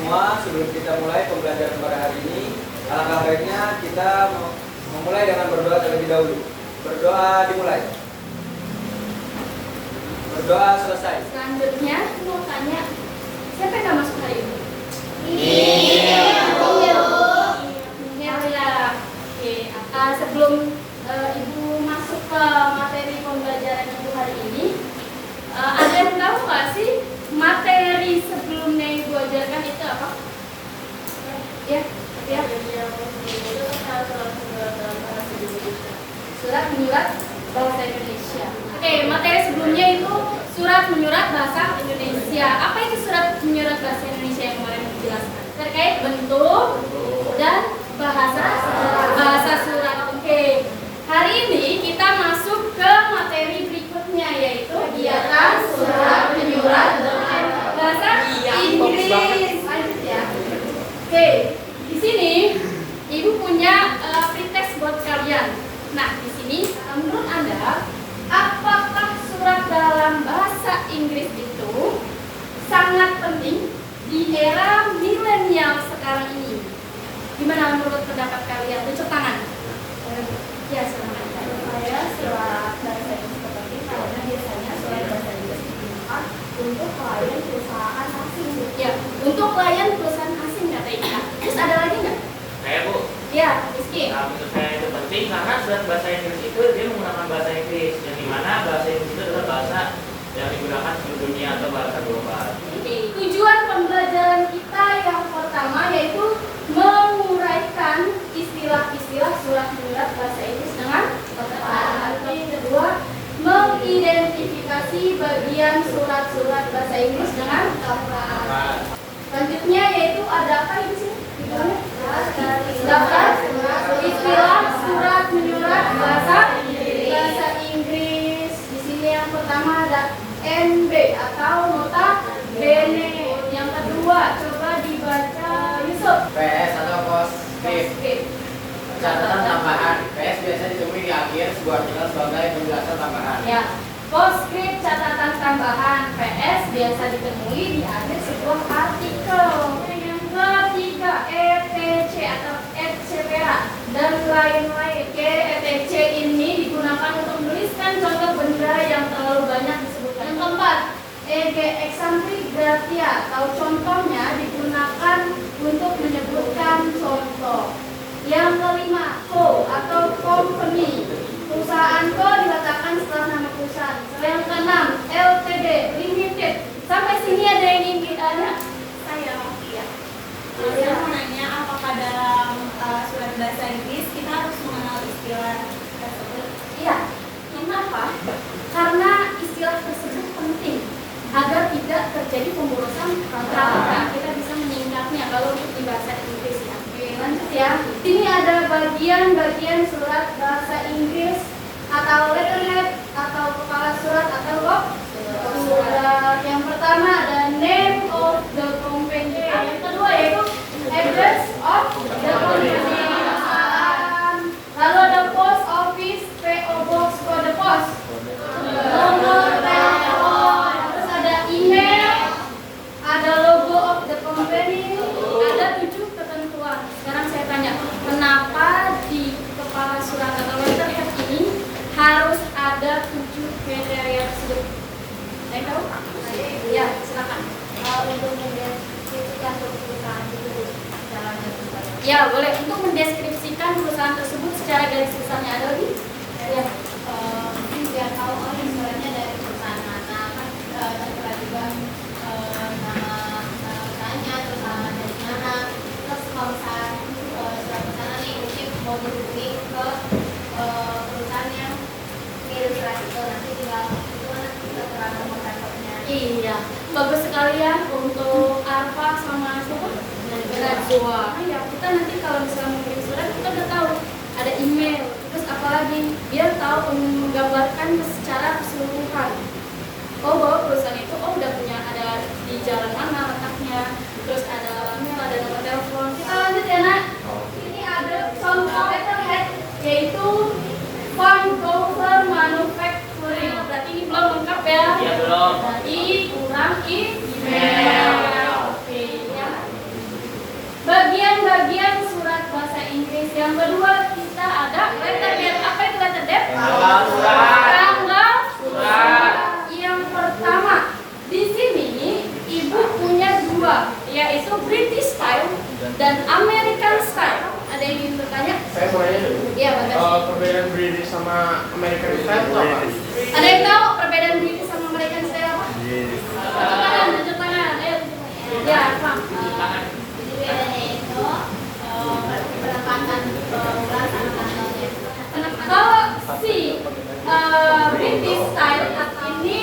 semua, sebelum kita mulai pembelajaran pada hari ini, alangkah baiknya kita memulai dengan berdoa terlebih dahulu. Berdoa dimulai. Berdoa selesai. Selanjutnya mau tanya, siapa yang gak masuk hari ini? Iya. Ya. Oke. Sebelum Ibu masuk ke materi pembelajaran Ibu hari ini, ada yang tahu nggak sih materi sebelumnya Ibu ajarkan itu apa? Ya. Surat menyurat bahasa Indonesia. Oke, materi sebelumnya itu surat menyurat bahasa Indonesia. Apa itu surat menyurat bahasa Indonesia yang kemarin dijelaskan? Terkait bentuk dan bahasa surat. Oke. Hari ini kita masuk ke materi berikutnya, yaitu kegiatan surat menyurat bahasa Inggris. Lanjut ya. Oke, di sini Ibu punya pretest buat kalian. Nah, di sini menurut Anda, apakah surat dalam bahasa Inggris itu sangat penting di era milenial sekarang ini? Gimana menurut pendapat kalian? Ucap tangan. Ya, silakan. Saya surat bahasa Inggris penting karena biasanya surat bahasa Inggris digunakan untuk klien perusahaan asing. Ya, untuk klien perusahaan asing kata Ika. Terus ada lagi nggak? Saya Bu, Ya, Rizky. menurut saya itu penting karena surat bahasa Inggris itu dia menggunakan bahasa Inggris, yang dimana bahasa Inggris itu adalah bahasa yang digunakan di dunia atau bahasa global. Tujuan pembelajaran kita yang pertama yaitu menguraikan istilah-istilah surat menyurat bahasa Inggris dengan tepat. Yang kedua, mengidentifikasi bagian surat-surat bahasa Inggris dengan tepat. Selanjutnya yaitu ada apa di sini? Daftar istilah surat menyurat bahasa Inggris. Di sini yang pertama ada NB atau nota bene. Yang kedua coba dibaca Yusuf. PS atau postscript. Catatan tambahan. PS biasa ditemui di akhir sebuah artikel sebagai penjelasan tambahan. Ya, postscript catatan tambahan. PS biasa ditemui di akhir sebuah artikel. Yang ketiga ETC atau ECPA dan lain-lain. ETC ini digunakan untuk menuliskan contoh benda yang terlalu banyak disebutkan. Yang keempat, EG eksantrik gratia atau contohnya digunakan untuk menyebutkan contoh. Yang kelima, co atau company. Perusahaan co diletakkan setelah nama perusahaan. Yang keenam, LTD limited. Sampai sini ada yang ingin ada? Saya Saya mau nanya apakah dalam surat bahasa Inggris kita harus mengenal istilah tersebut? Iya. Kenapa? Karena istilah tersebut penting agar tidak terjadi pemborosan kata. Kita bisa menyingkatnya kalau di bahasa Inggris ya. Oke, lanjut ya. Ini ada bagian-bagian surat bahasa Inggris atau letterhead atau kepala surat atau surat. Yang pertama ada name of the company. Yang kedua yaitu address of the company. Lalu ada post office, PO box, kode pos, nomor telepon, terus ada email, ada logo of the company, ada 7 ketentuan. Sekarang saya tanya, kenapa di kepala surat atau letterhead ini harus ada 7 kriteria tersebut? Saya tahu? Ya, silakan. Untuk mendeskripsikan perusahaan itu caranya seperti Ya, boleh. Untuk mendeskripsikan perusahaan tersebut secara garis besarnya ada lagi? Ya. mungkin biar tahu sebenarnya dari perusahaan mana kan tertera juga nama usahanya, terus dari mana, terus kalau misalnya surat pesanan nih mungkin mau dihubungi ke perusahaan yang ngirim surat itu nanti tinggal itu nanti tertera nomor teleponnya. Iya, bagus sekali ya untuk Arfa sama siapa? Najwa. Ya, kita nanti kalau misalnya mengirim surat kita udah tahu ada email, terus apalagi biar tahu menggambarkan secara keseluruhan. Oh, bahwa perusahaan itu udah punya ada di jalan mana letaknya, terus ada email, ada nomor telepon. Kita lanjut ya nak. Ini ada contoh letterhead yaitu Vancouver Manufacturing. Berarti ini belum lengkap ya? Iya belum. Berarti kurang email. Oke ya. Yang kedua kita ada letter date. Apa itu letter date? Tanggal surat. Tanggal Surat. Yang pertama, di sini ibu punya dua, yaitu British style dan American style. Ada yang ingin bertanya? Saya mau nanya dulu. Iya, betul. Perbedaan British sama American style itu apa? Ada yang tahu perbedaan British sama American style apa? Tunjuk tangan. Ayo. Ya, Pak. Jadi bedanya itu keberangkatan bulan sama tanggalnya. Kalau si British style ini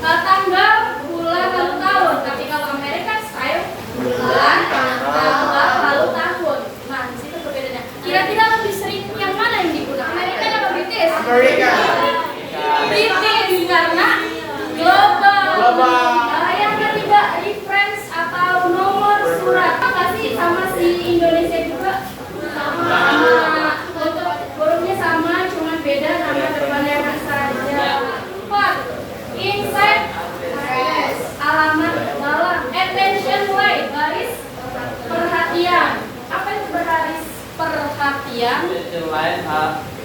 tanggal, bulan, lalu tahun. Tapi kalau American style bulan, tanggal, lalu tahun. Nah, di situ perbedaannya. Kira-kira lebih sering yang mana yang digunakan? American apa British? American. British karena global. Global. Yang ketiga reference atau nomor surat. Apa sih sama si Indonesia juga? Sama. Untuk hurufnya sama, cuma beda nama depannya saja. 4. Inside alamat dalam. Attention line, baris perhatian. Apa itu baris perhatian? Attention line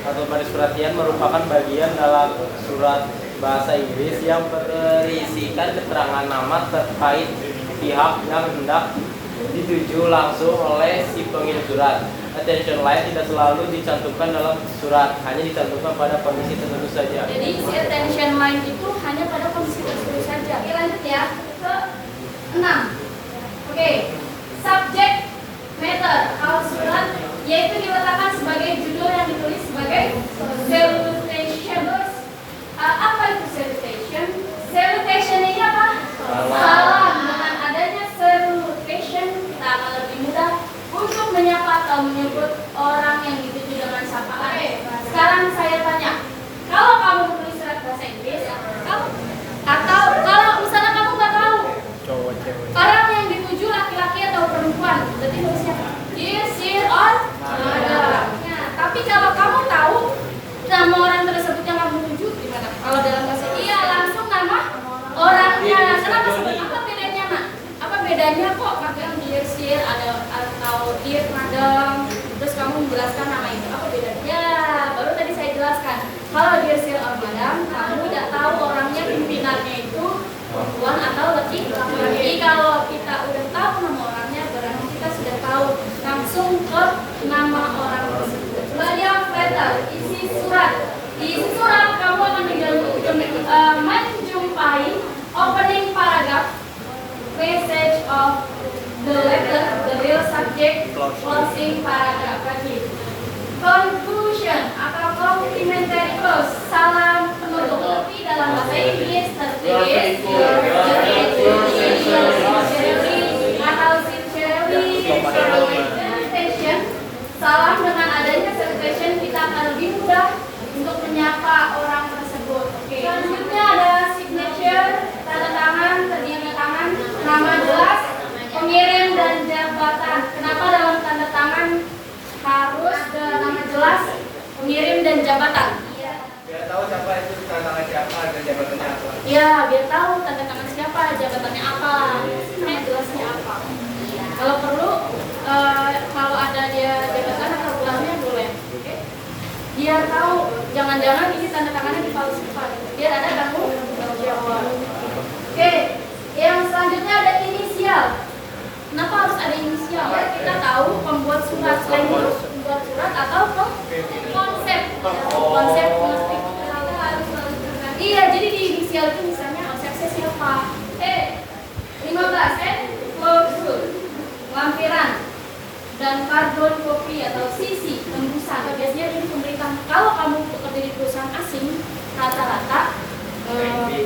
atau baris perhatian merupakan bagian dalam surat bahasa Inggris yang berisikan keterangan nama terkait pihak yang hendak dituju langsung oleh si pengirim surat. Attention line tidak selalu dicantumkan dalam surat, hanya dicantumkan pada kondisi tertentu saja. Jadi si attention line itu hanya pada kondisi tertentu saja. Oke, lanjut ya ke 6. Oke, subject matter kalau surat yaitu diletakkan sebagai judul yang ditulis sebagai salutation. Apa itu salutation? Salutation ini apa? Salam. Dengan adanya salutation kita akan lebih mudah untuk menyapa atau menyebut orang yang dituju dengan sapaan. Sekarang saya tanya, kalau kamu menulis surat bahasa Inggris, atau kalau misalnya kamu nggak tahu orang yang dituju laki-laki atau perempuan, berarti nulisnya dear, sir, or madam. Nah, tapi kalau kamu tahu nama orang tersebut yang kamu tuju, gimana? Kalau dalam bahasa iya langsung nama orangnya. Kenapa sebut? Apa bedanya, Nak? Apa bedanya kok pakai dear, sir, atau dear, madam? Terus kamu menjelaskan nama itu. Apa bedanya? Ya, baru tadi saya jelaskan. Kalau dear, sir, or madam, kamu tidak tahu orangnya pimpinannya itu perempuan atau laki-laki. Kalau kita udah tahu nama orangnya, berarti kita sudah tahu langsung ke nama orang tersebut. Body of letter, isi surat. Di isi surat kamu akan menjumpai opening paragraph, message of the letter, the real subject, closing paragraph lagi. Conclusion atau complimentary close, salam penutup. Tapi dalam bahasa Inggris tertulis atau sincerely. Salutation. Salam dengan adanya salutation kita akan lebih mudah untuk menyapa orang tersebut. Oke. Selanjutnya ada signature, tanda tangan, terdiri tangan, nama jelas, pengirim dan jabatan. Kenapa dalam tanda tangan harus nama jelas, pengirim dan jabatan? Biar tahu siapa itu tanda tangan siapa dan jabatannya apa. Ya, biar tahu tanda tangan siapa, jabatannya apa, jelasnya apa. Kalau perlu, kalau ada dia jabatan atau gelarnya boleh. Oke? Biar tahu, jangan-jangan ini tanda tangannya dipalsukan. Biar ada tanggung jawab. Oke, yang selanjutnya ada inisial. Kenapa harus ada inisial? Biar kita tahu pembuat surat, selain itu pembuat surat atau konsep. Konsep musik. Iya, jadi di inisial itu misalnya konsepnya siapa? 15 klausul, lampiran, dan karbon kopi atau sisi tembusan. Biasanya di pemerintah, kalau kamu bekerja di perusahaan asing, rata-rata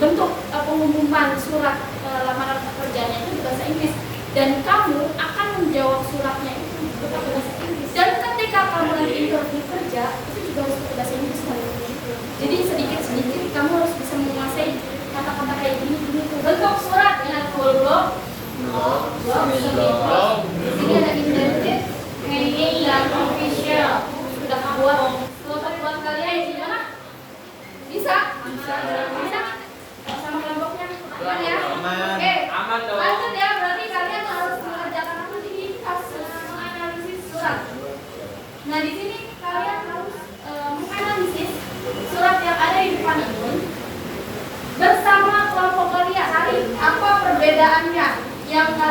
bentuk pengumuman surat lamaran pekerjaannya itu di bahasa Inggris, dan kamu akan menjawab suratnya itu pakai bahasa Inggris. Dan ketika kamu nanti interview kerja, itu juga harus pakai bahasa Inggris. Jadi sedikit-sedikit kamu harus bisa menguasai kata-kata kayak gini. Bentuk surat dengan full block, ini ada indented, hanging, dan official. Sudah buat kelompok buat kalian gimana? Bisa? Sama kelompoknya? Aman ya? Oke, Aman dong. lanjut ya. Berarti kalian harus mengerjakan aktivitas menganalisis surat. Nah, di sini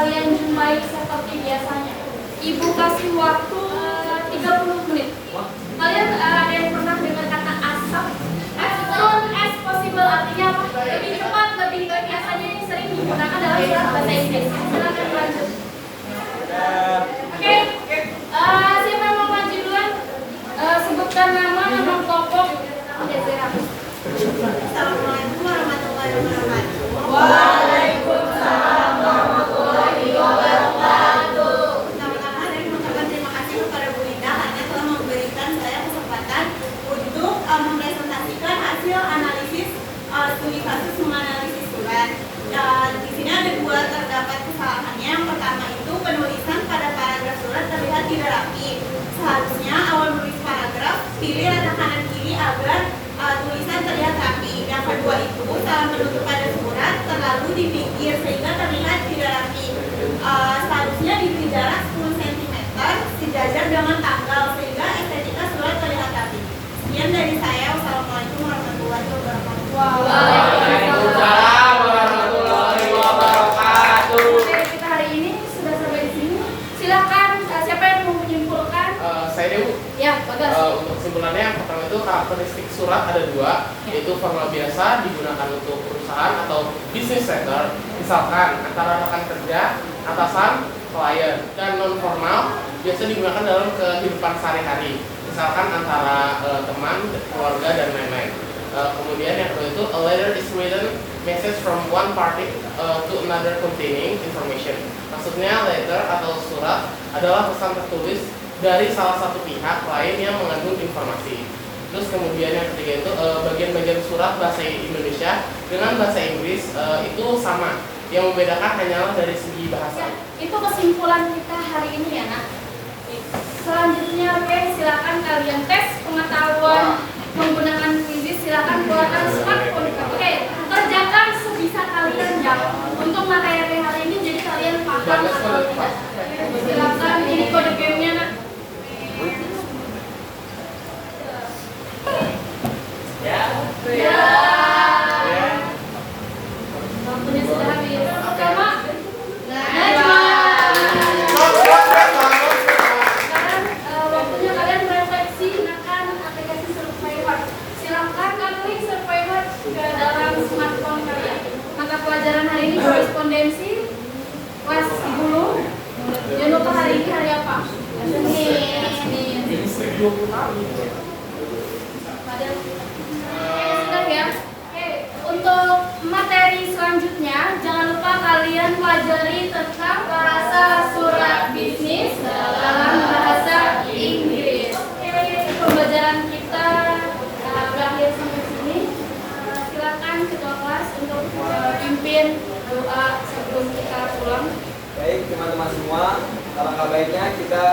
kalian jumpai seperti biasanya. Ibu kasih waktu 30 menit. Kalian ada yang pernah dengar kata asap? As soon as possible artinya apa? Lebih cepat, lebih baik. Biasanya ini sering digunakan dalam surat bahasa Inggris. Silakan lanjut. Oke. Siapa yang mau maju duluan? Sebutkan nama tokoh. Assalamualaikum warahmatullahi wabarakatuh. Waalaikumsalam warahmatullahi wabarakatuh. Pertama-tama saya mengucapkan terima kasih kepada Bu Linda karena telah memberikan saya kesempatan untuk mempresentasikan hasil analisis studi kasus menganalisis surat. Di sini ada dua terdapat kesalahannya. Yang pertama itu penulisan pada paragraf surat terlihat tidak rapi. Seharusnya awal menulis paragraf pilih rata kanan kiri agar tulisan terlihat rapi. Yang kedua itu salah menutup pada surat terlalu di pinggir sehingga terlihat tidak rapi. Seharusnya diberi jarak 10 cm sejajar dengan tanggal sehingga estetika surat terlihat rapi. Sekian dari saya. Wassalamualaikum warahmatullahi wabarakatuh. Waalaikumsalam warahmatullahi wabarakatuh. Oke, kita hari ini sudah sampai di sini. Silakan siapa yang mau menyimpulkan? Saya Dewu. Ya, bagus. Untuk kesimpulannya yang pertama itu karakteristik surat ada dua, yaitu formal biasa digunakan untuk perusahaan atau business letter, misalkan antara rekan kerja, atasan, klien, dan non formal biasa digunakan dalam kehidupan sehari-hari, misalkan antara teman, keluarga, dan lain-lain. Kemudian yang kedua itu a letter is written message from one party to another containing information. Maksudnya letter atau surat adalah pesan tertulis dari salah satu pihak lain yang mengandung informasi. Terus kemudian yang ketiga itu bagian-bagian surat bahasa Indonesia dengan bahasa Inggris itu sama. Yang membedakan hanyalah dari segi bahasa. Itu kesimpulan kita hari ini ya, Nak. Selanjutnya, oke, silakan kalian tes pengetahuan menggunakan kuisis. Silakan buatkan smartphone. Oke, kerjakan sebisa kalian ya. Untuk materi hari ini jadi kalian paham atau tidak. Silakan, ini kode gamenya, Nak. Ya. Waktunya sudah habis. Sama. Najwa. Sekarang waktunya kalian merefleksi gunakan aplikasi Survivor. Silakan klik Survivor ke dalam smartphone kalian. Mata pelajaran hari ini korespondensi kelas 10. Jangan lupa hari ini hari apa? Senin. Padahal sudah ya. Oke, untuk materi selanjutnya jangan lupa kalian pelajari tentang bahasa surat bisnis dalam bahasa Inggris. Oke, pembelajaran kita berakhir sampai sini. Silakan ketua kelas untuk pimpin doa sebelum kita pulang. Baik teman-teman semua, alangkah baiknya kita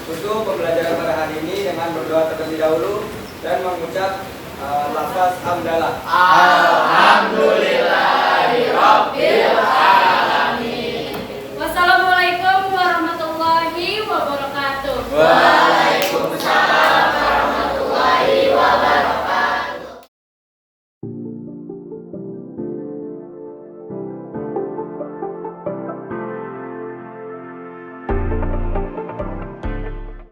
tutup pembelajaran pada hari ini dengan berdoa terlebih dahulu dan mengucap lafaz hamdalah. Alhamdulillah.